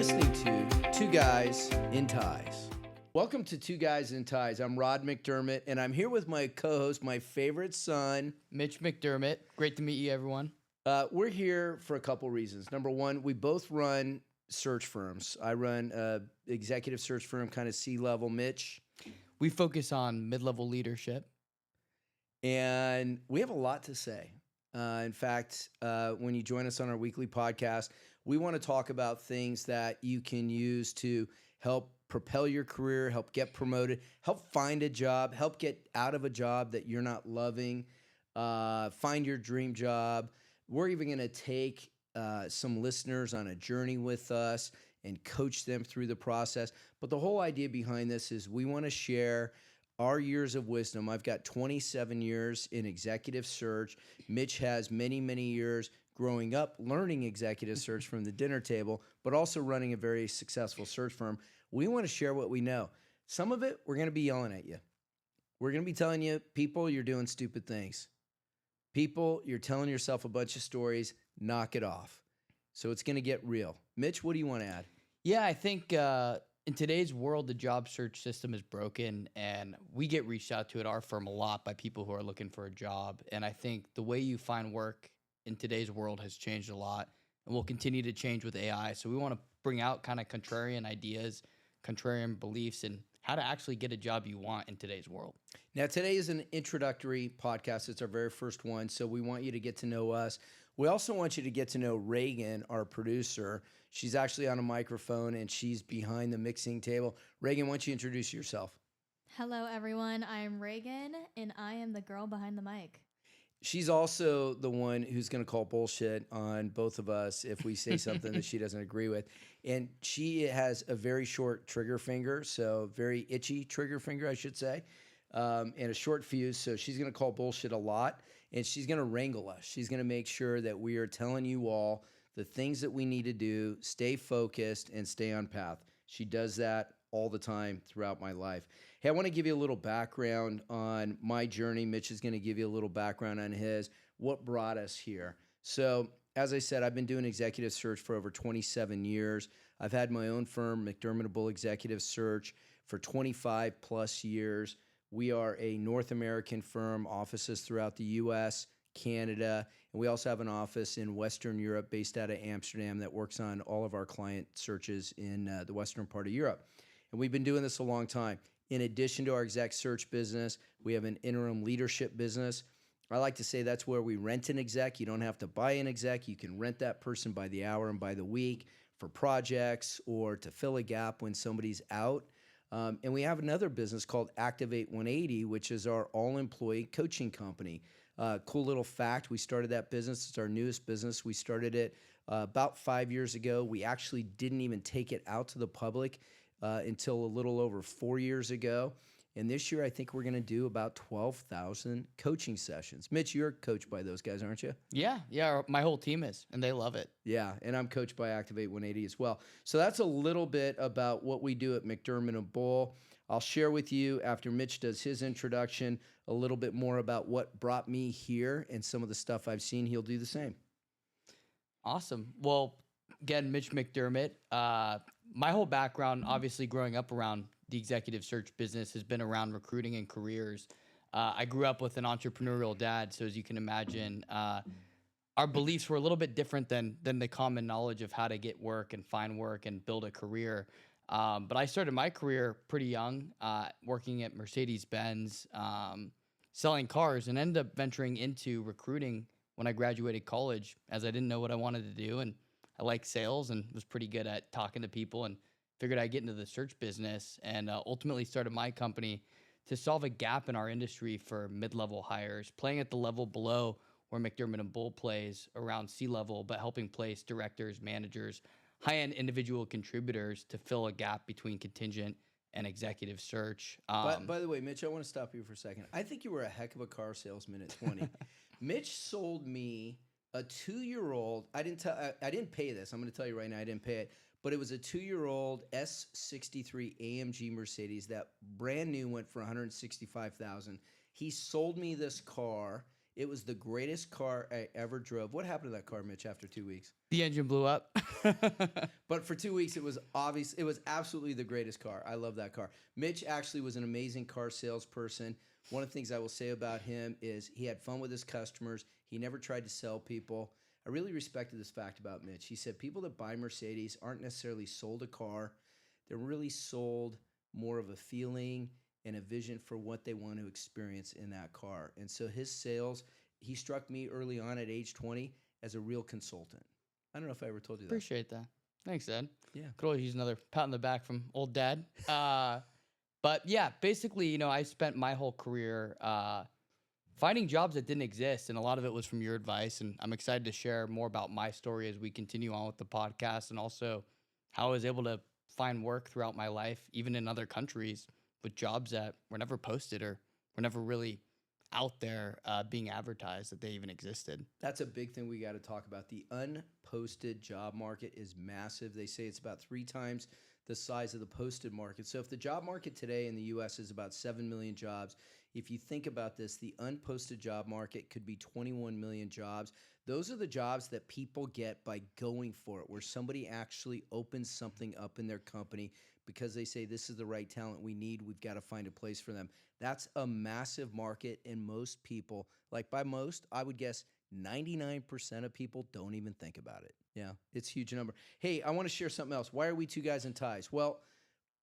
listening to Two Guys in Ties. Welcome to Two Guys in Ties. I'm Rod McDermott, and I'm here with my co-host, my favorite son, Mitch McDermott. Great to meet you, everyone. We're here for a couple reasons. Number one, we both run search firms. I run an executive search firm, kind of C-level. Mitch. We focus on mid-level leadership. And we have a lot to say. In fact, when you join us on our weekly podcast, we want to talk about things that you can use to help propel your career, help get promoted, help find a job, help get out of a job that you're not loving, find your dream job. We're even going to take some listeners on a journey with us and coach them through the process. But the whole idea behind this is we want to share our years of wisdom. I've got 27 years in executive search. Mitch has many, many years growing up learning executive search from the dinner table, but also running a very successful search firm. We want to share what we know. Some of it, we're going to be yelling at you. We're going to be telling you, people, you're doing stupid things. People, you're telling yourself a bunch of stories. Knock it off. So it's going to get real. Mitch, what do you want to add? Yeah, I think in today's world, the job search system is broken, and we get reached out to at our firm a lot by people who are looking for a job. And I think the way you find work in today's world has changed a lot and will continue to change with AI. So we want to bring out kind of contrarian ideas, contrarian beliefs, and how to actually get a job you want in today's world. Now, today is an introductory podcast. It's our very first one, so we want you to get to know us. We also want you to get to know Reagan, our producer. She's actually on a microphone, and she's behind the mixing table. Reagan, why don't you introduce yourself? Hello, everyone. I'm Reagan, and I am the girl behind the mic. She's also the one who's going to call bullshit on both of us if we say something that she doesn't agree with. And she has a very short trigger finger, so very itchy trigger finger, I should say, and a short fuse. So she's going to call bullshit a lot, and she's going to wrangle us. She's going to make sure that we are telling you all the things that we need to do, stay focused, and stay on path. She does that all the time throughout my life. Hey, I want to give you a little background on my journey. Mitch is going to give you a little background on his, what brought us here. So, as I said, I've been doing executive search for over 27 years. I've had my own firm, McDermott Bull Executive Search, for 25 plus years. We are a North American firm, offices throughout the U.S., Canada, and we also have an office in Western Europe based out of Amsterdam that works on all of our client searches in the western part of Europe. And we've been doing this a long time. In addition to our exec search business, we have an interim leadership business. I like to say that's where we rent an exec. You don't have to buy an exec. You can rent that person by the hour and by the week for projects or to fill a gap when somebody's out. And we have another business called Activate 180, which is our all-employee coaching company. Cool little fact, we started that business. It's our newest business. We started it about 5 years ago. We actually didn't even take it out to the public until a little over 4 years ago. And this year, I think we're going to do about 12,000 coaching sessions. Mitch, you're coached by those guys, aren't you? Yeah, my whole team is, and they love it. Yeah, and I'm coached by Activate 180 as well. So that's a little bit about what we do at McDermott & Bull. I'll share with you, after Mitch does his introduction, a little bit more about what brought me here and some of the stuff I've seen. He'll do the same. Awesome. Well, again, Mitch McDermott. My whole background, obviously growing up around the executive search business, has been around recruiting and careers. I grew up with an entrepreneurial dad, so as you can imagine, our beliefs were a little bit different than the common knowledge of how to get work and find work and build a career. But I started my career pretty young, working at Mercedes-Benz, selling cars, and ended up venturing into recruiting when I graduated college, as I didn't know what I wanted to do. And I liked sales and was pretty good at talking to people, and figured I'd get into the search business, and ultimately started my company to solve a gap in our industry for mid-level hires, playing at the level below where McDermott & Bull plays around C-level, but helping place directors, managers, high-end individual contributors to fill a gap between contingent and executive search. By the way, Mitch, I want to stop you for a second. I think you were a heck of a car salesman at 20. Mitch sold me a 2-year-old. I didn't pay this. I'm going to tell you right now, I didn't pay it. But it was a 2-year-old S63 AMG Mercedes that brand new went for $165,000. He sold me this car It was the greatest car I ever drove. What happened to that car, Mitch, after 2 weeks? The engine blew up. But for 2 weeks, it was obvious. It was absolutely the greatest car. I love that car. Mitch actually was an amazing car salesperson. One of the things I will say about him is he had fun with his customers. He never tried to sell people. I really respected this fact about Mitch. He said people that buy Mercedes aren't necessarily sold a car. They're really sold more of a feeling and a vision for what they want to experience in that car. And so his sales, he struck me early on at age 20 as a real consultant. I don't know if I ever told you that. Appreciate that. Thanks, Dad. Yeah. Could always use another pat on the back from old Dad. But yeah, basically, you know, I spent my whole career finding jobs that didn't exist, and a lot of it was from your advice. And I'm excited to share more about my story as we continue on with the podcast, and also how I was able to find work throughout my life, even in other countries, with jobs that were never posted or were never really out there being advertised that they even existed. That's a big thing we got to talk about. The unposted job market is massive. They say it's about 3 times the size of the posted market. So if the job market today in the U.S. is about 7 million jobs, if you think about this, the unposted job market could be 21 million jobs. Those are the jobs that people get by going for it, where somebody actually opens something up in their company because they say, this is the right talent we need. We've got to find a place for them. That's a massive market, and most people, like by most, I would guess 99% of people don't even think about it. Yeah, it's a huge number. Hey, I want to share something else. Why are we 2 guys in ties? Well,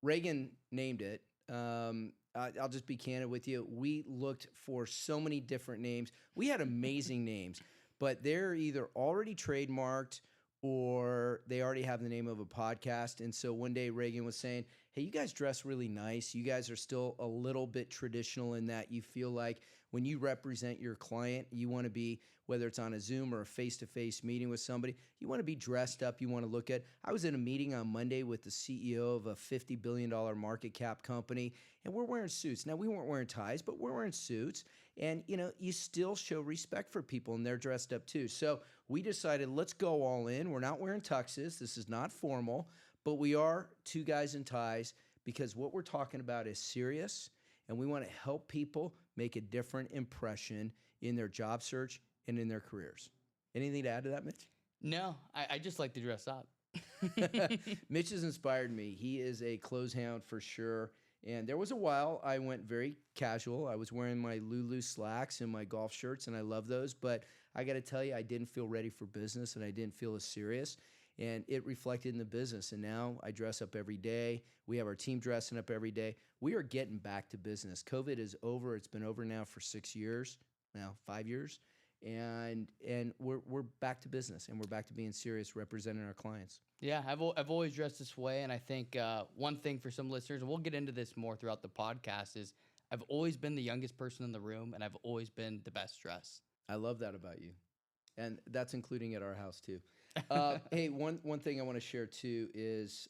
Reagan named it. I'll just be candid with you. We looked for so many different names. We had amazing names, but they're either already trademarked or they already have the name of a podcast. And so one day Reagan was saying, hey, you guys dress really nice. You guys are still a little bit traditional in that you feel like when you represent your client, you want to be, whether it's on a Zoom or a face-to-face meeting with somebody, you want to be dressed up. You want to look at. I was in a meeting on Monday with the CEO of a $50 billion market cap company, and we're wearing suits. Now, we weren't wearing ties, but we're wearing suits. And, you know, you still show respect for people, and they're dressed up too. So we decided, let's go all in. We're not wearing tuxes. This is not formal, but we are 2 guys in ties because what we're talking about is serious, and we want to help people make a different impression in their job search and in their careers. Anything to add to that, Mitch? No, I just like to dress up. Mitch has inspired me. He is a clothes hound for sure. And there was a while I went very casual. I was wearing my Lulu slacks and my golf shirts, and I love those. But I got to tell you, I didn't feel ready for business, and I didn't feel as serious. And it reflected in the business. And now I dress up every day. We have our team dressing up every day. We are getting back to business. COVID is over. It's been over now for 6 years, now 5 years. And we're back to business, and we're back to being serious, representing our clients. Yeah, I've always dressed this way, and I think one thing for some listeners, and we'll get into this more throughout the podcast, is I've always been the youngest person in the room, and I've always been the best dressed. I love that about you, and that's including at our house too. Hey, one thing I want to share too is,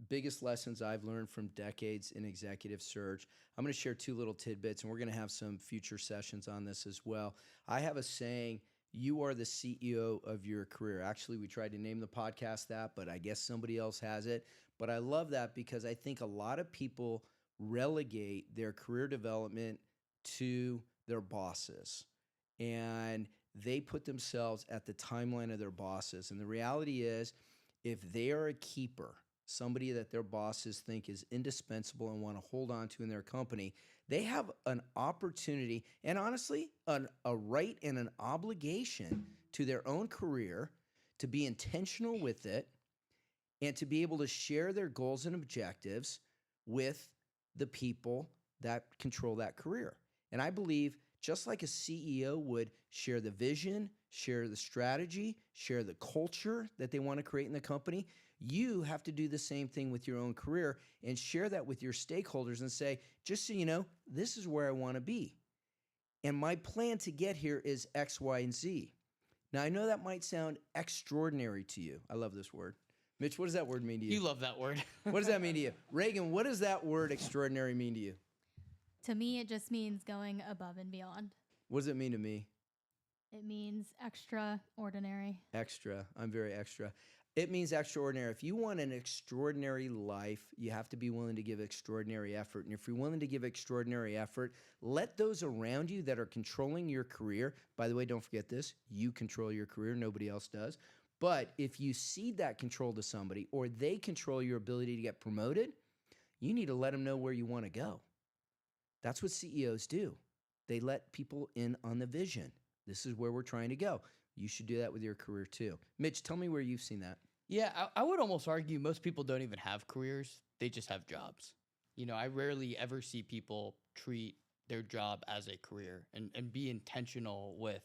biggest lessons I've learned from decades in executive search. I'm going to share 2 little tidbits, and we're going to have some future sessions on this as well. I have a saying, you are the CEO of your career. Actually, we tried to name the podcast that, but I guess somebody else has it. But I love that because I think a lot of people relegate their career development to their bosses, and they put themselves at the timeline of their bosses. And the reality is, if they are a keeper, somebody that their bosses think is indispensable and want to hold on to in their company, they have an opportunity and honestly, a right and an obligation to their own career to be intentional with it and to be able to share their goals and objectives with the people that control that career. And I believe just like a CEO would share the vision, share the strategy, share the culture that they want to create in the company, you have to do the same thing with your own career and share that with your stakeholders and say, just so you know, this is where I want to be. And my plan to get here is X, Y, and Z. Now, I know that might sound extraordinary to you. I love this word. Mitch, what does that word mean to you? You love that word. What does that mean to you? Reagan, what does that word extraordinary mean to you? To me, it just means going above and beyond. What does it mean to me? It means extraordinary. Extra. I'm very extra. It means extraordinary. If you want an extraordinary life, you have to be willing to give extraordinary effort. And if you're willing to give extraordinary effort, let those around you that are controlling your career, by the way, don't forget this, you control your career, nobody else does. But if you cede that control to somebody or they control your ability to get promoted, you need to let them know where you want to go. That's what CEOs do. They let people in on the vision. This is where we're trying to go. You should do that with your career too. Mitch, tell me where you've seen that. Yeah, I would almost argue most people don't even have careers. They just have jobs. You know, I rarely ever see people treat their job as a career and be intentional with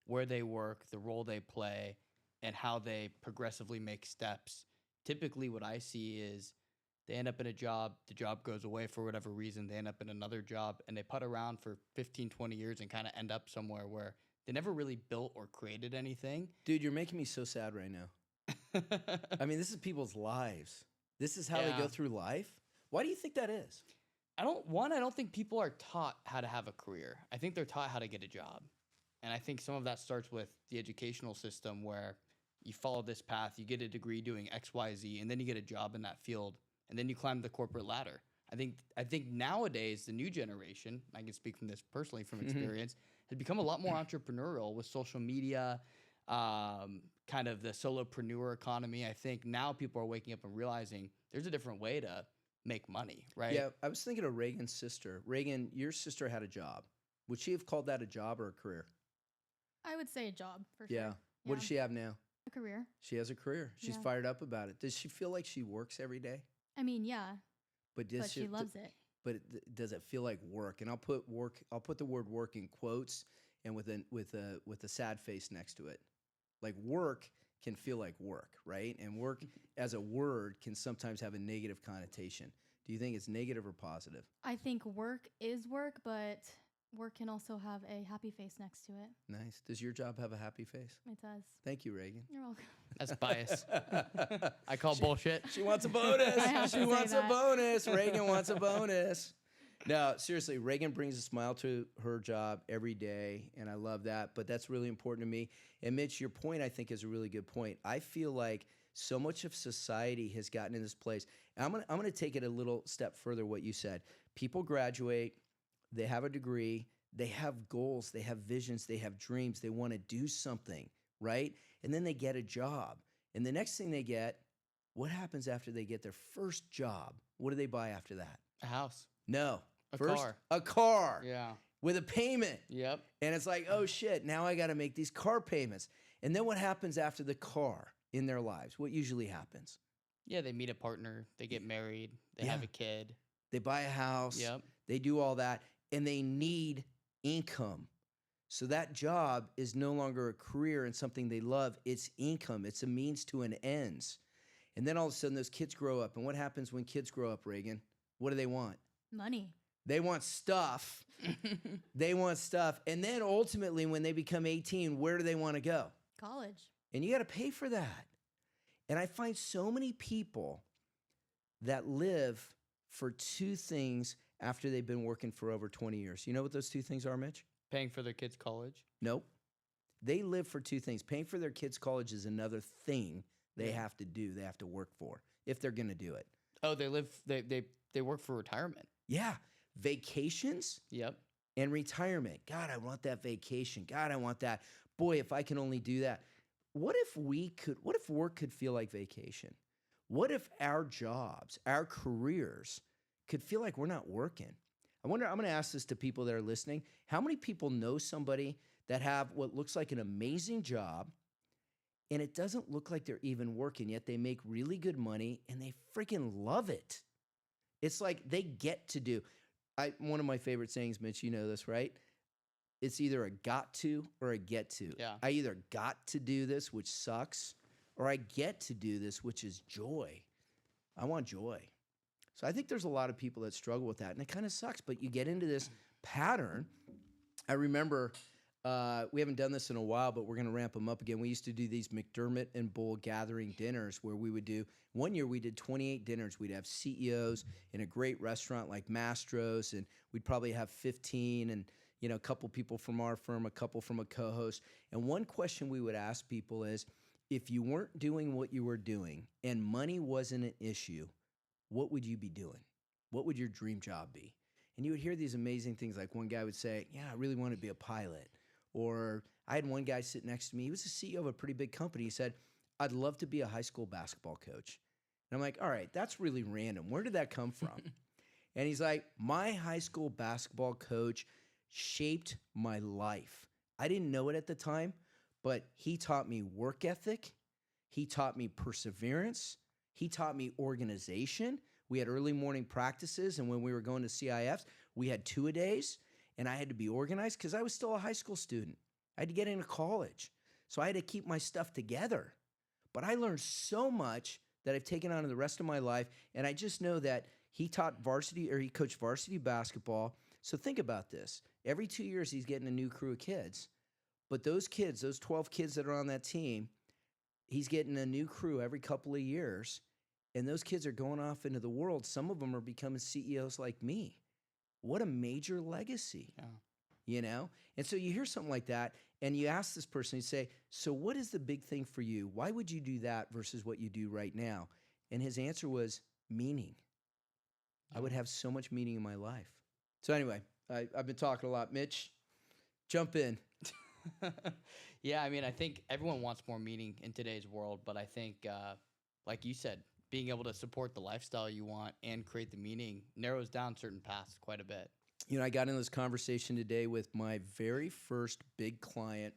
where they work, the role they play, and how they progressively make steps. Typically, what I see is they end up in a job, the job goes away for whatever reason, they end up in another job, and they putt around for 15, 20 years and kind of end up somewhere where they never really built or created anything. Dude, you're making me so sad right now. I mean, this is people's lives. This is how they go through life. Why do you think that is? I don't think people are taught how to have a career. I think they're taught how to get a job. And I think some of that starts with the educational system where you follow this path, you get a degree doing X, Y, Z, and then you get a job in that field, and then you climb the corporate ladder. I think nowadays, the new generation, I can speak from this personally from experience, has become a lot more entrepreneurial with social media, kind of the solopreneur economy. I think now people are waking up and realizing there's a different way to make money, right? Yeah, I was thinking of Reagan's sister. Reagan, your sister had a job. Would she have called that a job or a career? I would say a job for sure. Yeah. What does she have now? A career. She has a career. She's fired up about it. Does she feel like she works every day? I mean, yeah, But she loves it. But does it feel like work? And I'll put the word work in quotes and with a sad face next to it. Like work can feel like work, right? And work as a word can sometimes have a negative connotation. Do you think it's negative or positive? I think work is work, but work can also have a happy face next to it. Nice. Does your job have a happy face? It does. Thank you, Reagan. You're welcome. That's bias. I call bullshit. She wants a bonus. She wants a that. bonus. Reagan wants a bonus. No, seriously, Reagan brings a smile to her job every day, and I love that. But that's really important to me. And Mitch, your point, I think, is a really good point. I feel like so much of society has gotten in this place. And I'm gonna take it a little step further, what you said. People graduate, they have a degree, they have goals, they have visions, they have dreams, they want to do something, right? And then they get a job. And the next thing they get, what happens after they get their first job? What do they buy after that? A house. No. A First, car. a car. Yeah. With a payment. Yep. And it's like, oh shit, now I got to make these car payments. And then what happens after the car in their lives? What usually happens? Yeah, they meet a partner, they get married, they have a kid. They buy a house. Yep. They do all that. And they need income. So that job is no longer a career and something they love. It's income. It's a means to an ends. And then all of a sudden those kids grow up. And what happens when kids grow up, Reagan? What do they want? Money. They want stuff. They want stuff. And then ultimately when they become 18, where do they want to go? College. And you got to pay for that. And I find so many people that live for two things after they've been working for over 20 years. You know what those two things are, Mitch? Paying for their kids' college. Nope. They live for two things. Paying for their kids' college is another thing they have to do. They have to work for if they're going to do it. Oh, they work for retirement. Yeah. Vacations Yep. and retirement. God, I want that vacation. God, I want that. Boy, if I can only do that. What if work could feel like vacation? What if our jobs, our careers could feel like we're not working? I'm going to ask this to people that are listening. How many people know somebody that have what looks like an amazing job and it doesn't look like they're even working, yet they make really good money and they freaking love it? It's like they get to do. One of my favorite sayings, Mitch, you know this, right? It's either a got to or a get to. Yeah. I either got to do this, which sucks, or I get to do this, which is joy. I want joy. So I think there's a lot of people that struggle with that, and it kind of sucks, but you get into this pattern. I remember, we haven't done this in a while, but we're going to ramp them up again. We used to do these McDermott and Bull gathering dinners where we would do, one year we did 28 dinners. We'd have CEOs in a great restaurant like Mastro's, and we'd probably have 15 and a couple people from our firm, a couple from a co-host. And one question we would ask people is, if you weren't doing what you were doing and money wasn't an issue, what would you be doing? What would your dream job be? And you would hear these amazing things like one guy would say, yeah, I really want to be a pilot. Or I had one guy sit next to me. He was the CEO of a pretty big company. He said, I'd love to be a high school basketball coach. And I'm like, all right, that's really random. Where did that come from? And he's like, my high school basketball coach shaped my life. I didn't know it at the time, but he taught me work ethic. He taught me perseverance. He taught me organization. We had early morning practices, and when we were going to CIFs, we had 2-a-days, and I had to be organized because I was still a high school student. I had to get into college, so I had to keep my stuff together. But I learned so much that I've taken on in the rest of my life, and I just know that he coached varsity basketball. So think about this. Every 2 years, he's getting a new crew of kids. But those kids, those 12 kids that are on that team, he's getting a new crew every couple of years. And those kids are going off into the world. Some of them are becoming CEOs like me. What a major legacy, you know? And so you hear something like that, and you ask this person, you say, so what is the big thing for you? Why would you do that versus what you do right now? And his answer was meaning. I would have so much meaning in my life. So anyway, I've been talking a lot. Mitch, jump in. Yeah, I mean, I think everyone wants more meaning in today's world, but I think, like you said, being able to support the lifestyle you want and create the meaning narrows down certain paths quite a bit. You know, I got in this conversation today with my very first big client.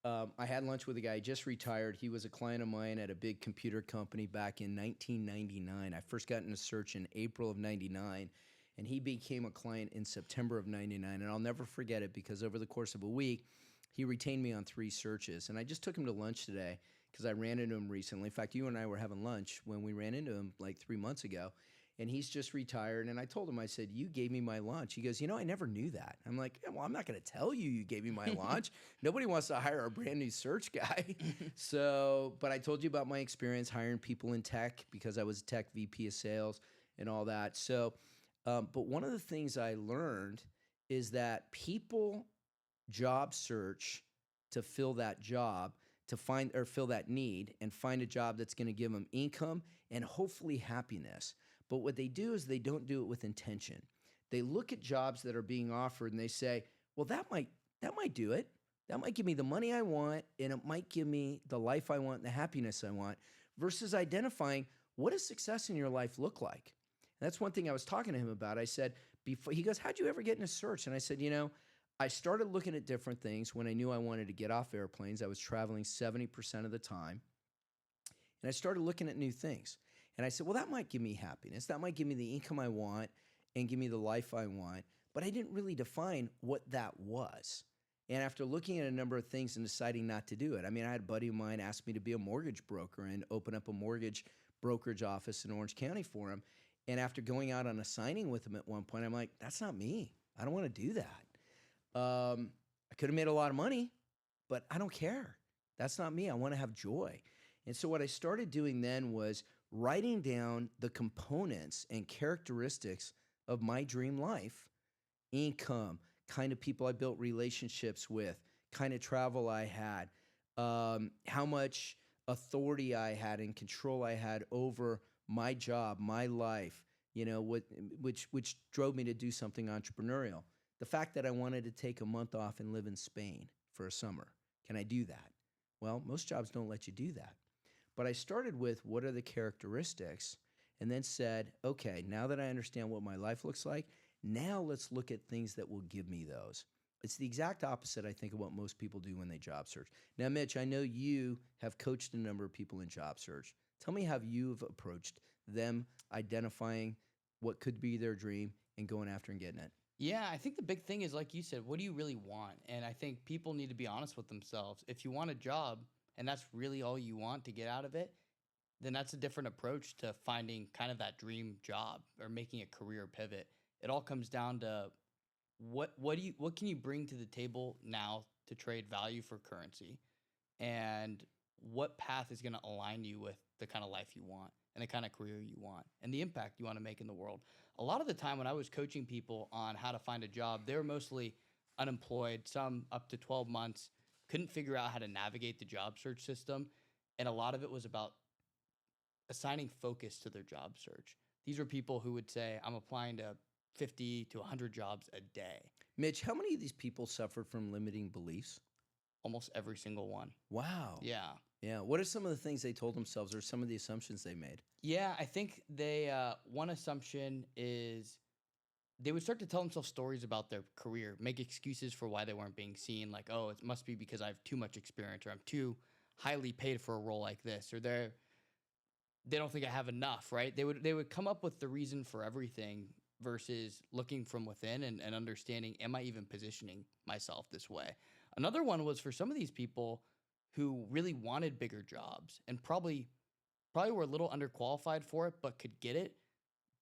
I had lunch with a guy, he just retired. He was a client of mine at a big computer company back in 1999. I first got into search in April of 99, and he became a client in September of 99. And I'll never forget it because over the course of a week, he retained me on 3 searches. And I just took him to lunch today because I ran into him recently. In fact, you and I were having lunch when we ran into him like 3 months ago. And he's just retired. And I told him, I said, you gave me my lunch. He goes, you know, I never knew that. I'm like, yeah, well, I'm not going to tell you gave me my lunch. Nobody wants to hire a brand new search guy. But I told you about my experience hiring people in tech because I was a tech VP of sales and all that. So, but one of the things I learned is that people job search to fill that job, to find or fill that need and find a job that's going to give them income and hopefully happiness. But what they do is they don't do it with intention. They look at jobs that are being offered and they say, well, that might do it. That might give me the money I want, and it might give me the life I want and the happiness I want, versus identifying what does success in your life look like. And that's one thing I was talking to him about. I said, before he goes, how'd you ever get into search? And I said, you know, I started looking at different things when I knew I wanted to get off airplanes. I was traveling 70% of the time. And I started looking at new things. And I said, well, that might give me happiness. That might give me the income I want and give me the life I want. But I didn't really define what that was. And after looking at a number of things and deciding not to do it, I mean, I had a buddy of mine ask me to be a mortgage broker and open up a mortgage brokerage office in Orange County for him. And after going out on a signing with him at one point, I'm like, that's not me. I don't want to do that. I could have made a lot of money, but I don't care. That's not me. I want to have joy. And so what I started doing then was writing down the components and characteristics of my dream life: income, kind of people I built relationships with, kind of travel I had, how much authority I had and control I had over my job, my life, you know, which drove me to do something entrepreneurial. The fact that I wanted to take a month off and live in Spain for a summer. Can I do that? Well, most jobs don't let you do that. But I started with what are the characteristics and then said, okay, now that I understand what my life looks like, now let's look at things that will give me those. It's the exact opposite, I think, of what most people do when they job search. Now, Mitch, I know you have coached a number of people in job search. Tell me how you've approached them identifying what could be their dream and going after and getting it. Yeah, I think the big thing is, like you said, what do you really want? And I think people need to be honest with themselves. If you want a job and that's really all you want to get out of it, then that's a different approach to finding kind of that dream job or making a career pivot. It all comes down to what can you bring to the table now to trade value for currency, and what path is going to align you with the kind of life you want and the kind of career you want and the impact you want to make in the world. A lot of the time when I was coaching people on how to find a job, they were mostly unemployed, some up to 12 months, couldn't figure out how to navigate the job search system. And a lot of it was about assigning focus to their job search. These were people who would say, I'm applying to 50 to 100 jobs a day. Mitch, how many of these people suffered from limiting beliefs? Almost every single one. Wow. Yeah. Yeah. What are some of the things they told themselves or some of the assumptions they made? Yeah, I think they, one assumption is they would start to tell themselves stories about their career, make excuses for why they weren't being seen. Like, oh, it must be because I have too much experience, or I'm too highly paid for a role like this, or they don't think I have enough, right? They would come up with the reason for everything versus looking from within and understanding, am I even positioning myself this way? Another one was for some of these people who really wanted bigger jobs and probably were a little underqualified for it, but could get it,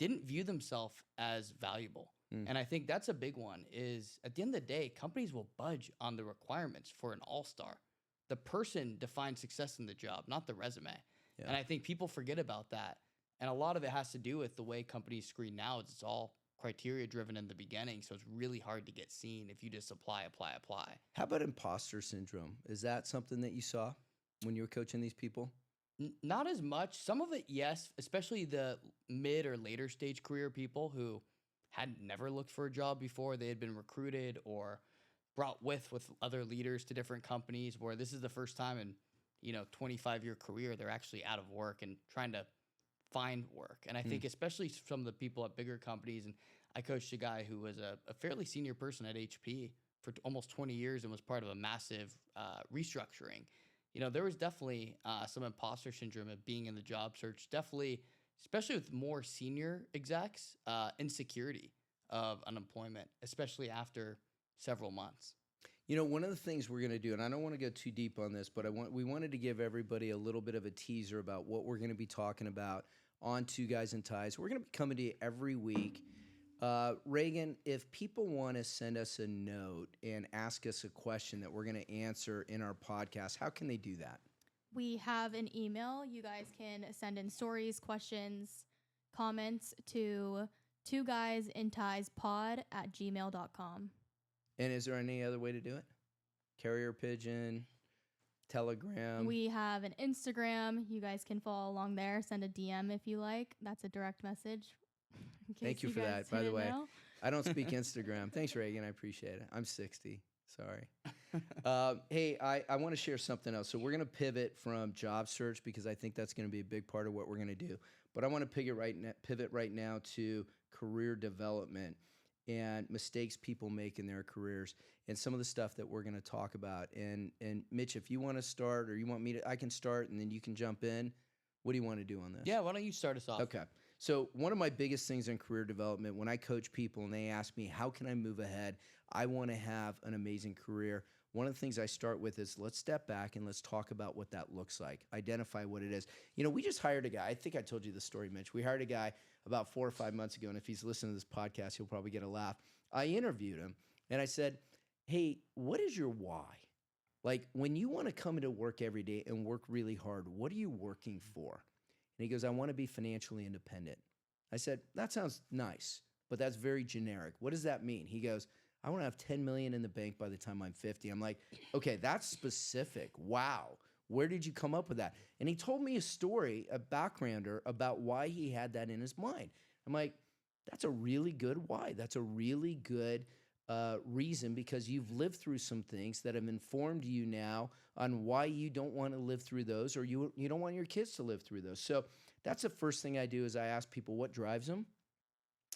didn't view themselves as valuable. And I think that's a big one is at the end of the day, companies will budge on the requirements for an all-star. The person defines success in the job, not the resume. Yeah. And I think people forget about that. And a lot of it has to do with the way companies screen now. It's all criteria driven in the beginning. So it's really hard to get seen if you just apply. How about imposter syndrome? Is that something that you saw when you were coaching these people? Not as much. Some of it, yes, especially the mid or later stage career people who had never looked for a job before. They had been recruited or brought with other leaders to different companies where this is the first time in 25-year career they're actually out of work and trying to find work. And I think especially some of the people at bigger companies, and I coached a guy who was a fairly senior person at HP for almost 20 years and was part of a massive restructuring. There was definitely some imposter syndrome of being in the job search, definitely, especially with more senior execs, insecurity of unemployment, especially after several months. One of the things we're going to do, and I don't want to go too deep on this, but we wanted to give everybody a little bit of a teaser about what we're going to be talking about on Two Guys and Ties. We're going to be coming to you every week. Reagan, if people want to send us a note and ask us a question that we're going to answer in our podcast, how can they do that? We have an email. You guys can send in stories, questions, comments to twoguysintieспod@gmail.com. And is there any other way to do it? Carrier pigeon, Telegram? We have an Instagram. You guys can follow along there. Send a DM if you like. That's a direct message. Thank you for that, by the way. I don't speak Instagram. Thanks, Reagan. I appreciate it. I'm 60. Sorry. Hey, I want to share something else. So we're going to pivot from job search because I think that's going to be a big part of what we're going to do. But I want to pivot right now to career development and mistakes people make in their careers and some of the stuff that we're going to talk about. And Mitch, if you want to start or you want me to, I can start and then you can jump in. What do you want to do on this? Yeah, why don't you start us off? Okay. So one of my biggest things in career development, when I coach people and they ask me, how can I move ahead? I want to have an amazing career. One of the things I start with is let's step back and let's talk about what that looks like. Identify what it is. We just hired a guy. I think I told you the story, Mitch. We hired a guy about 4 or 5 months ago, and if he's listening to this podcast, he'll probably get a laugh. I interviewed him, and I said, hey, what is your why? Like, when you want to come into work every day and work really hard, what are you working for? And he goes, I want to be financially independent. I said, that sounds nice, but that's very generic. What does that mean? He goes, I want to have 10 million in the bank by the time I'm 50. I'm like, okay, that's specific. Wow. Where did you come up with that? And he told me a story, a backgrounder about why he had that in his mind. I'm like, that's a really good why. That's a really good reason because you've lived through some things that have informed you now on why you don't want to live through those or you don't want your kids to live through those. So that's the first thing I do is I ask people what drives them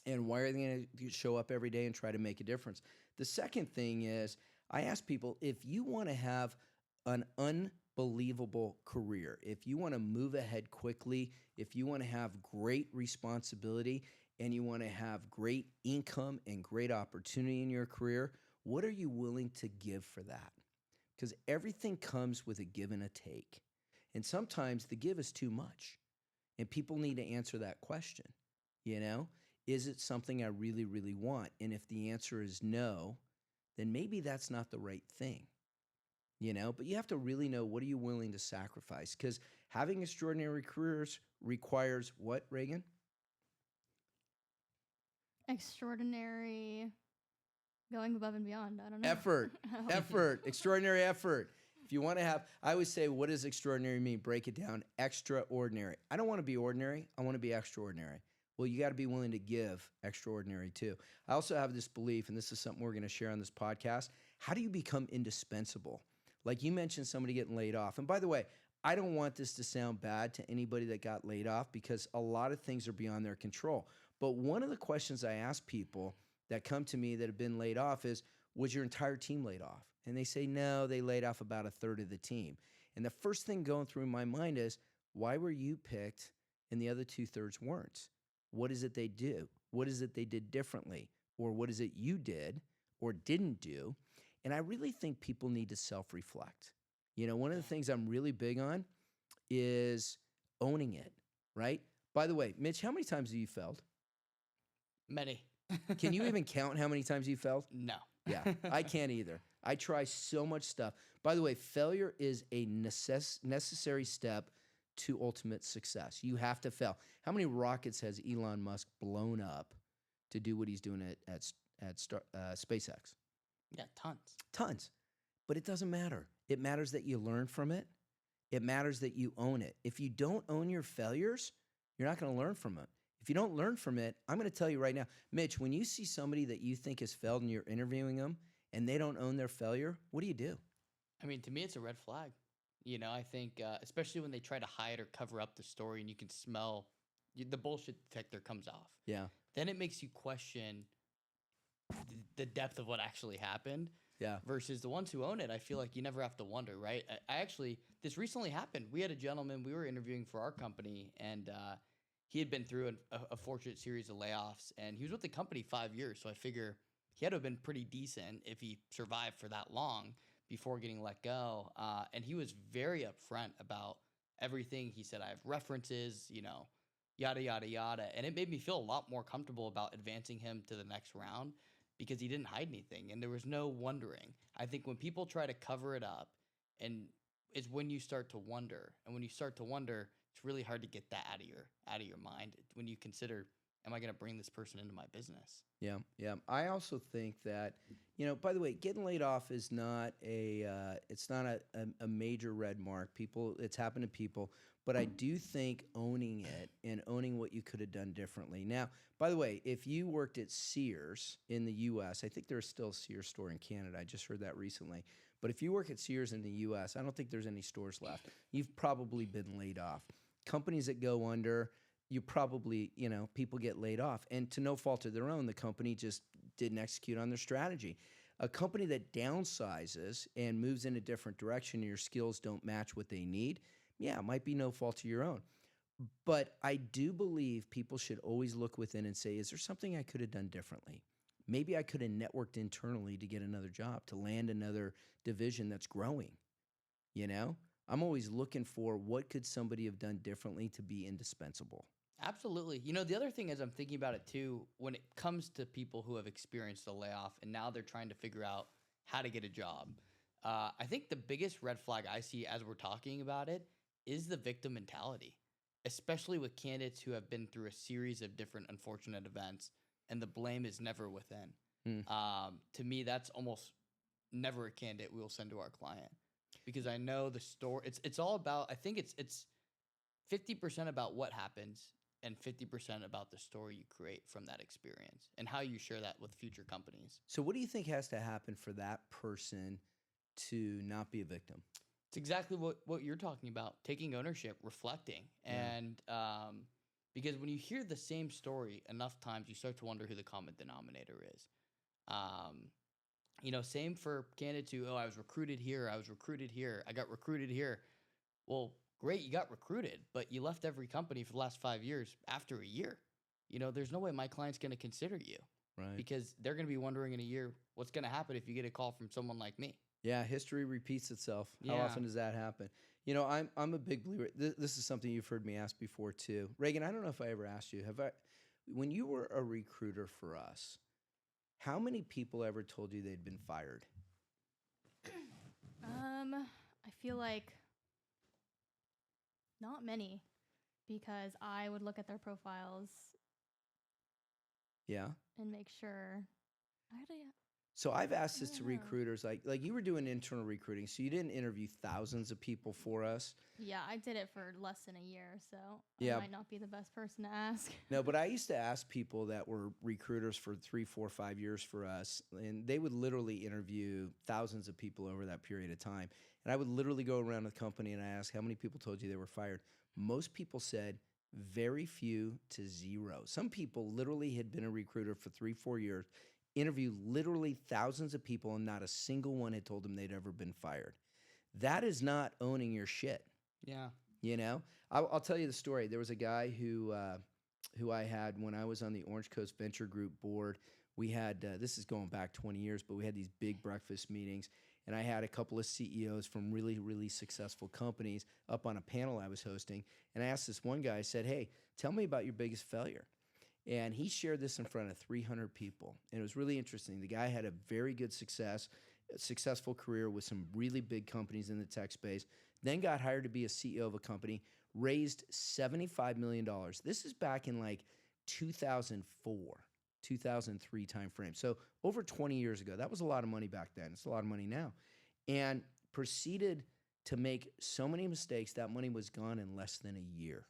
and why are they going to show up every day and try to make a difference. The second thing is I ask people if you want to have an unbelievable career, if you want to move ahead quickly, if you want to have great responsibility and you want to have great income and great opportunity in your career, what are you willing to give for that? Because everything comes with a give and a take. And sometimes the give is too much. And people need to answer that question. Is it something I really, really want? And if the answer is no, then maybe that's not the right thing. But you have to really know what are you willing to sacrifice? Because having extraordinary careers requires what, Reagan? Extraordinary, going above and beyond. I don't know. Effort, extraordinary effort. If you want to have, I always say, what does extraordinary mean? Break it down. Extraordinary. I don't want to be ordinary. I want to be extraordinary. Well, you got to be willing to give extraordinary too. I also have this belief, and this is something we're going to share on this podcast. How do you become indispensable? Like you mentioned somebody getting laid off. And by the way, I don't want this to sound bad to anybody that got laid off because a lot of things are beyond their control. But one of the questions I ask people that come to me that have been laid off is, was your entire team laid off? And they say, no, they laid off about a third of the team. And the first thing going through my mind is, why were you picked and the other 2/3 weren't? What is it they do? What is it they did differently? Or what is it you did or didn't do? And I really think people need to self-reflect. You know, one of the things I'm really big on is owning it, right? By the way, Mitch, how many times have you failed? Many. Can you even count how many times you failed? No. Yeah, I can't either. I try so much stuff. By the way, failure is a necessary step to ultimate success. You have to fail. How many rockets has Elon Musk blown up to do what he's doing at SpaceX? Yeah, tons. Tons. But it doesn't matter. It matters that you learn from it. It matters that you own it. If you don't own your failures, you're not going to learn from it. If you don't learn from it, I'm going to tell you right now, Mitch, when you see somebody that you think has failed and you're interviewing them and they don't own their failure, what do? I mean, to me, it's a red flag. You know, I think, especially when they try to hide or cover up the story and you can smell the bullshit detector comes off. Yeah. Then it makes you question the depth of what actually happened. Yeah. Versus the ones who own it, I feel like you never have to wonder, right? I actually, this recently happened. We had a gentleman we were interviewing for our company, and he had been through a fortunate series of layoffs, and he was with the company 5 years. So I figure he had to have been pretty decent if he survived for that long before getting let go. And he was very upfront about everything. He said, I have references, you know, yada, yada, yada. And it made me feel a lot more comfortable about advancing him to the next round because he didn't hide anything and there was no wondering. I think when people try to cover it up and is when you start to wonder. And when you start to wonder, it's really hard to get that out of your mind when you consider, am I going to bring this person into my business? Yeah, yeah. I also think that, you know, by the way, getting laid off is not it's not a major red mark. People, it's happened to people, but I do think owning it and owning what you could have done differently. Now, by the way, if you worked at Sears in the U.S., I think there's still a Sears store in Canada. I just heard that recently. But if you work at Sears in the U.S., I don't think there's any stores left. You've probably been laid off. Companies that go under, you probably, you know, people get laid off. And to no fault of their own, the company just didn't execute on their strategy. A company that downsizes and moves in a different direction and your skills don't match what they need, yeah, it might be no fault of your own. But I do believe people should always look within and say, is there something I could have done differently? Maybe I could have networked internally to get another job, to land another division that's growing. You know, I'm always looking for what could somebody have done differently to be indispensable. Absolutely. You know, the other thing is I'm thinking about it too, when it comes to people who have experienced a layoff and now they're trying to figure out how to get a job. I think the biggest red flag I see as we're talking about it is the victim mentality, especially with candidates who have been through a series of different unfortunate events and the blame is never within. To me, that's almost never a candidate we will send to our client because I know the story. It's all about, I think it's 50% about what happens and 50% about the story you create from that experience and how you share that with future companies. So what do you think has to happen for that person to not be a victim? It's exactly what you're talking about, taking ownership, reflecting. Yeah. And because when you hear the same story enough times, you start to wonder who the common denominator is. You know, same for candidates who, I was recruited here, I got recruited here. Well, great, you got recruited, but you left every company for the last 5 years after a year. You know, there's no way my client's going to consider you. Right. Because they're going to be wondering in a year, what's going to happen if you get a call from someone like me? Yeah, history repeats itself. How Yeah. often does that happen? You know, I'm a big believer. This is something you've heard me ask before too. Reagan, I don't know if I ever asked you. When you were a recruiter for us, how many people ever told you they'd been fired? I feel like not many because I would look at their profiles Yeah. and make sure. So I've asked this I to don't know. recruiters, like you were doing internal recruiting, so you didn't interview thousands of people for us. Yeah, I did it for less than a year, so Yeah. I might not be the best person to ask. No, but I used to ask people that were recruiters for 3, 4, 5 years for us, and they would literally interview thousands of people over that period of time. And I would literally go around the company and I ask, how many people told you they were fired? Most people said very few to zero. Some people literally had been a recruiter for 3, 4 years, interviewed literally thousands of people, and not a single one had told them they'd ever been fired. That is not owning your shit. Yeah. You know, I'll tell you the story. There was a guy who I had when I was on the Orange Coast Venture Group board. We had this is going back 20 years, but we had these big breakfast meetings, and I had a couple of CEOs from really, really successful companies up on a panel I was hosting. And I asked this one guy, I said, "Hey, tell me about your biggest failure." And he shared this in front of 300 people. And it was really interesting. The guy had a very good successful career with some really big companies in the tech space, then got hired to be a CEO of a company, raised $75 million. This is back in like 2004, 2003 timeframe. So over 20 years ago. That was a lot of money back then. It's a lot of money now. And proceeded to make so many mistakes, that money was gone in less than a year.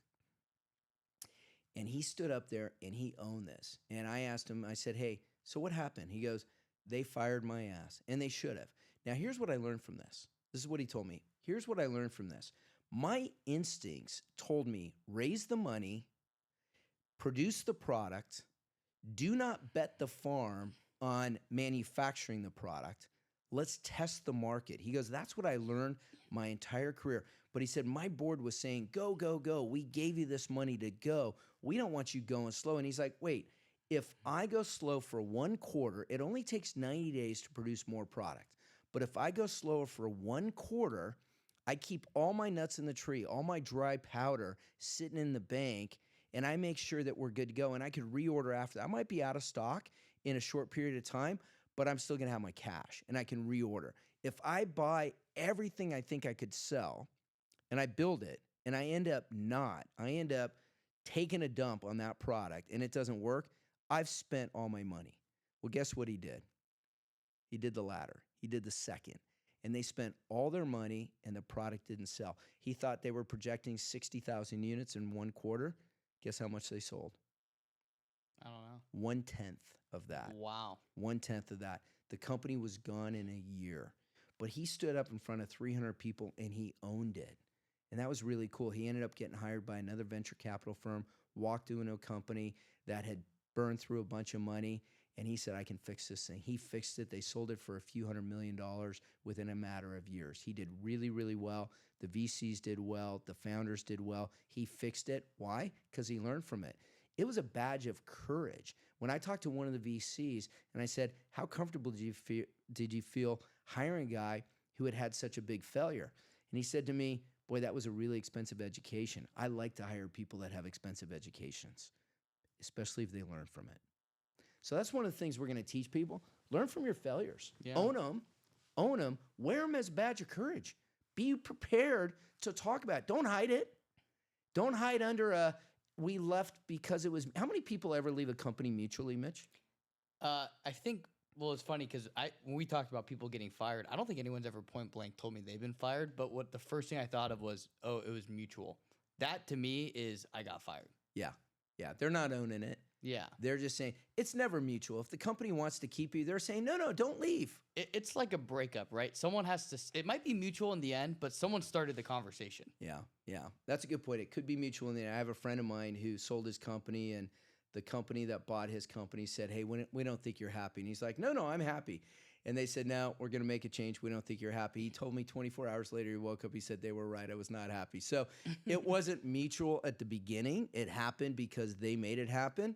And he stood up there and he owned this. And I asked him, I said, "Hey, so what happened?" He goes, "They fired my ass." And they should have. Now, here's what I learned from this. This is what he told me. Here's what I learned from this. My instincts told me, raise the money, produce the product, do not bet the farm on manufacturing the product. Let's test the market. He goes, that's what I learned my entire career. But he said, my board was saying, go, go, go. We gave you this money to go. We don't want you going slow. And he's like, wait, if I go slow for 1 quarter, it only takes 90 days to produce more product. But if I go slower for 1 quarter, I keep all my nuts in the tree, all my dry powder sitting in the bank, and I make sure that we're good to go. And I could reorder after that. I might be out of stock in a short period of time, but I'm still going to have my cash and I can reorder. If I buy everything I think I could sell and I build it and I end up taking a dump on that product and it doesn't work, I've spent all my money. Well, guess what he did? He did the latter. He did the second. And they spent all their money and the product didn't sell. He thought they were projecting 60,000 units in 1 quarter. Guess how much they sold? I don't know. 1/10 of that. Wow. 1/10 of that. The company was gone in a year. But he stood up in front of 300 people and he owned it. And that was really cool. He ended up getting hired by another venture capital firm, walked into a company that had burned through a bunch of money, and he said, I can fix this thing. He fixed it. They sold it for a few $100 million within a matter of years. He did really, really well. The VCs did well. The founders did well. He fixed it. Why? Because he learned from it. It was a badge of courage. When I talked to one of the VCs and I said, how comfortable did you feel hiring a guy who had had such a big failure? And he said to me, boy, that was a really expensive education. I like to hire people that have expensive educations, especially if they learn from it. So that's one of the things we're going to teach people. Learn from your failures. Yeah. Own them, wear them as a badge of courage. Be prepared to talk about it. Don't hide it. Don't hide under we left because it was. How many people ever leave a company mutually, Mitch? I think, well, it's funny because when we talked about people getting fired, I don't think anyone's ever point blank told me they've been fired. But what the first thing I thought of was, oh, it was mutual. That to me is I got fired. Yeah. They're not owning it. Yeah. They're just saying it's never mutual. If the company wants to keep you, they're saying, no, don't leave. It's like a breakup, right? Someone has to, it might be mutual in the end, but someone started the conversation. Yeah. That's a good point. It could be mutual in the end. I have a friend of mine who sold his company, and the company that bought his company said, hey, we don't think you're happy. And he's like, no, I'm happy. And they said, no, we're going to make a change. We don't think you're happy. He told me 24 hours later, he woke up, he said they were right. I was not happy. So it wasn't mutual at the beginning. It happened because they made it happen,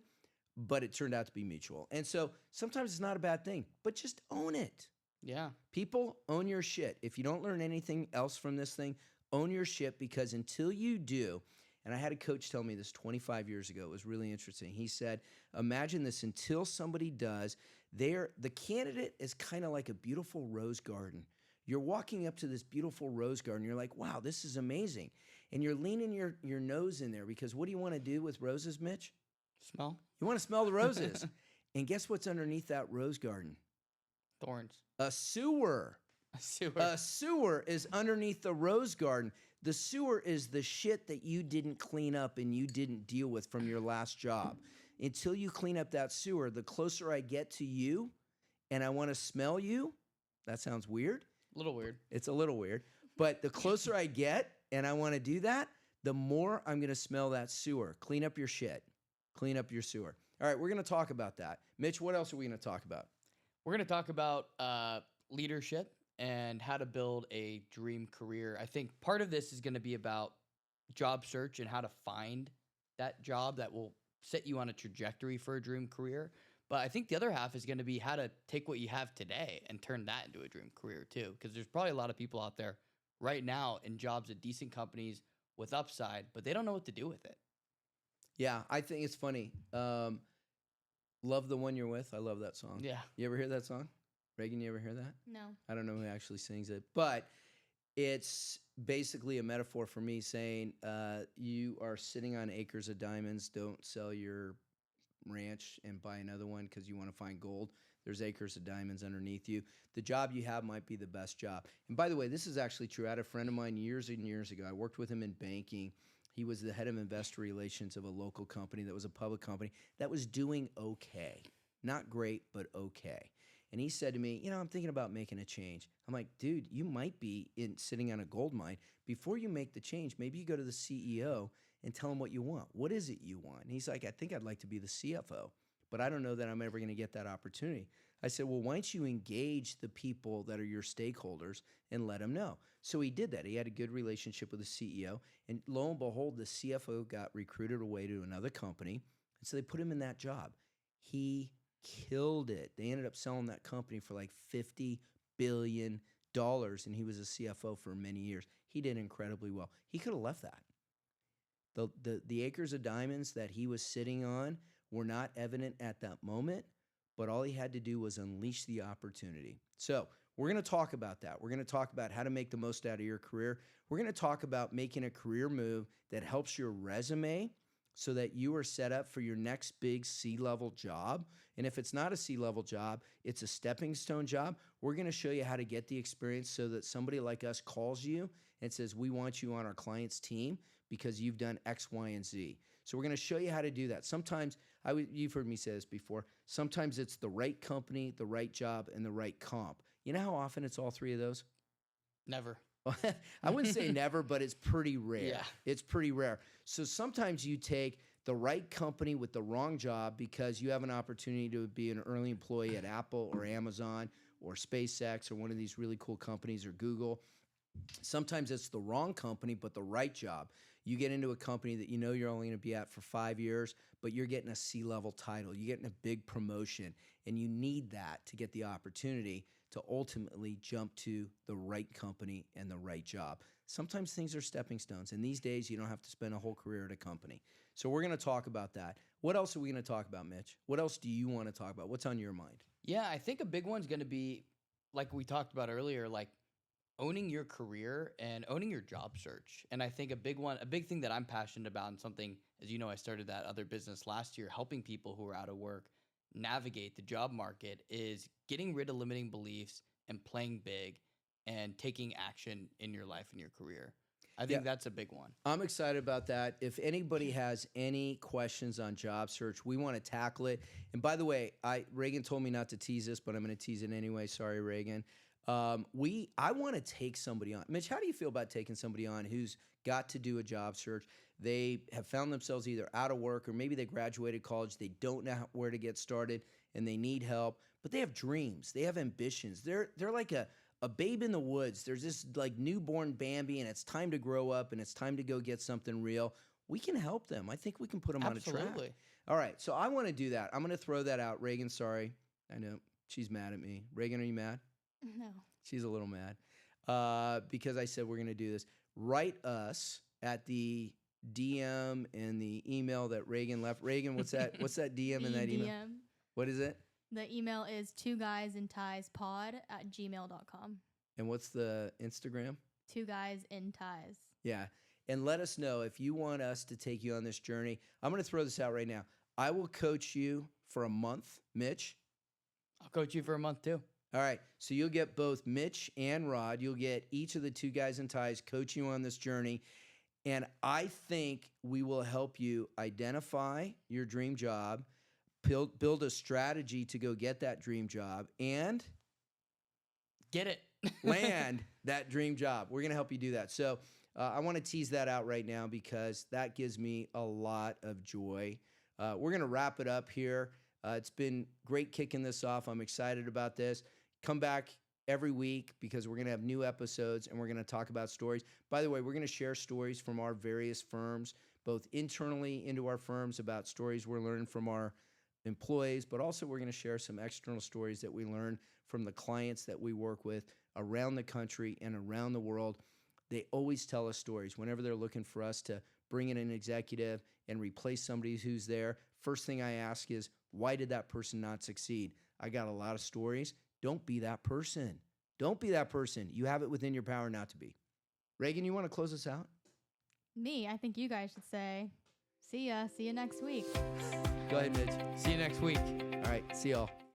but it turned out to be mutual. And so sometimes it's not a bad thing, but just own it. Yeah. People, own your shit. If you don't learn anything else from this thing, own your shit, because until you do, and I had a coach tell me this 25 years ago. It was really interesting. He said, imagine this, until somebody does, the candidate is kind of like a beautiful rose garden. You're walking up to this beautiful rose garden. You're like, wow, this is amazing. And you're leaning your nose in there because what do you want to do with roses, Mitch? Smell? You want to smell the roses. And guess what's underneath that rose garden? Thorns. A sewer. A sewer. A sewer is underneath the rose garden. The sewer is the shit that you didn't clean up and you didn't deal with from your last job. Until you clean up that sewer, the closer I get to you and I want to smell you, that sounds weird. A little weird. It's a little weird. But the closer I get and I want to do that, the more I'm going to smell that sewer. Clean up your shit. Clean up your sewer. All right, we're going to talk about that. Mitch, what else are we going to talk about? We're going to talk about leadership and how to build a dream career. I think part of this is going to be about job search and how to find that job that will set you on a trajectory for a dream career. But I think the other half is going to be how to take what you have today and turn that into a dream career too. Because there's probably a lot of people out there right now in jobs at decent companies with upside, but they don't know what to do with it. Yeah, I think it's funny. Love the One You're With. I love that song. Yeah. You ever hear that song? Reagan, you ever hear that? No. I don't know who actually sings it, but it's basically a metaphor for me saying you are sitting on acres of diamonds. Don't sell your ranch and buy another one because you want to find gold. There's acres of diamonds underneath you. The job you have might be the best job. And by the way, this is actually true. I had a friend of mine years and years ago. I worked with him in banking. He was the head of investor relations of a local company that was a public company that was doing okay. Not great, but okay. And he said to me, I'm thinking about making a change. I'm like, dude, you might be sitting on a gold mine. Before you make the change, maybe you go to the CEO and tell him what you want. What is it you want? And he's like, I think I'd like to be the CFO, but I don't know that I'm ever going to get that opportunity. I said, well, why don't you engage the people that are your stakeholders and let them know? So he did that. He had a good relationship with the CEO. And lo and behold, the CFO got recruited away to another company. And so they put him in that job. He killed it. They ended up selling that company for like $50 billion. And he was a CFO for many years. He did incredibly well. He could have left that. The acres of diamonds that he was sitting on were not evident at that moment, but all he had to do was unleash the opportunity. So we're going to talk about that. We're going to talk about how to make the most out of your career. We're going to talk about making a career move that helps your resume so that you are set up for your next big C-level job. And if it's not a C-level job, it's a stepping stone job. We're going to show you how to get the experience so that somebody like us calls you and says, we want you on our client's team because you've done X, Y, and Z. So we're going to show you how to do that. Sometimes, you've heard me say this before, sometimes it's the right company, the right job, and the right comp. You know how often it's all three of those? Never. I wouldn't say never, but it's pretty rare. Yeah. It's pretty rare. So sometimes you take the right company with the wrong job because you have an opportunity to be an early employee at Apple or Amazon or SpaceX or one of these really cool companies or Google. Sometimes it's the wrong company, but the right job. You get into a company that you know you're only going to be at for 5 years, but you're getting a C-level title. You're getting a big promotion, and you need that to get the opportunity to ultimately jump to the right company and the right job. Sometimes things are stepping stones, and these days you don't have to spend a whole career at a company. So we're going to talk about that. What else are we going to talk about, Mitch? What else do you want to talk about? What's on your mind? Yeah, I think a big one's going to be, like we talked about earlier, like owning your career and owning your job search. And I think a big thing that I'm passionate about, and something, as you know, I started that other business last year, helping people who are out of work navigate the job market, is getting rid of limiting beliefs and playing big and taking action in your life and your career. I think that's a big one. I'm excited about that. If anybody has any questions on job search, we want to tackle it. And by the way, Reagan told me not to tease this, but I'm going to tease it anyway. Sorry, Reagan. I want to take somebody on. Mitch, how do you feel about taking somebody on who's got to do a job search? They have found themselves either out of work or maybe they graduated college. They don't know where to get started and they need help, but they have dreams. They have ambitions. They're like a babe in the woods. There's this like newborn Bambi and it's time to grow up and it's time to go get something real. We can help them. I think we can put them on a track. Absolutely. All right. So I want to do that. I'm going to throw that out. Reagan, sorry. I know she's mad at me. Reagan, are you mad? No. She's a little mad because I said we're going to do this. Write us at the DM and the email that Reagan left. Reagan, what's that? What's that DM in that email? DM. What is it? The email is 2guysintiespod@gmail.com. And what's the Instagram? 2guysinties. Yeah. And let us know if you want us to take you on this journey. I'm going to throw this out right now. I will coach you for a month, Mitch. I'll coach you for a month too. All right. So you'll get both Mitch and Rod. You'll get each of the two guys in ties coaching you on this journey. And I think we will help you identify your dream job, build a strategy to go get that dream job, and Get it. land that dream job. We're going to help you do that. So I want to tease that out right now because that gives me a lot of joy. We're going to wrap it up here. It's been great kicking this off. I'm excited about this. Come back every week because we're going to have new episodes and we're going to talk about stories. By the way, we're going to share stories from our various firms, both internally into our firms about stories we're learning from our employees, but also we're going to share some external stories that we learn from the clients that we work with around the country and around the world. They always tell us stories whenever they're looking for us to bring in an executive and replace somebody who's there. First thing I ask is, why did that person not succeed? I got a lot of stories. Don't be that person. Don't be that person. You have it within your power not to be. Reagan, you want to close us out? Me, I think you guys should say, see ya. See you next week. Go ahead, Mitch. See you next week. All right. See y'all.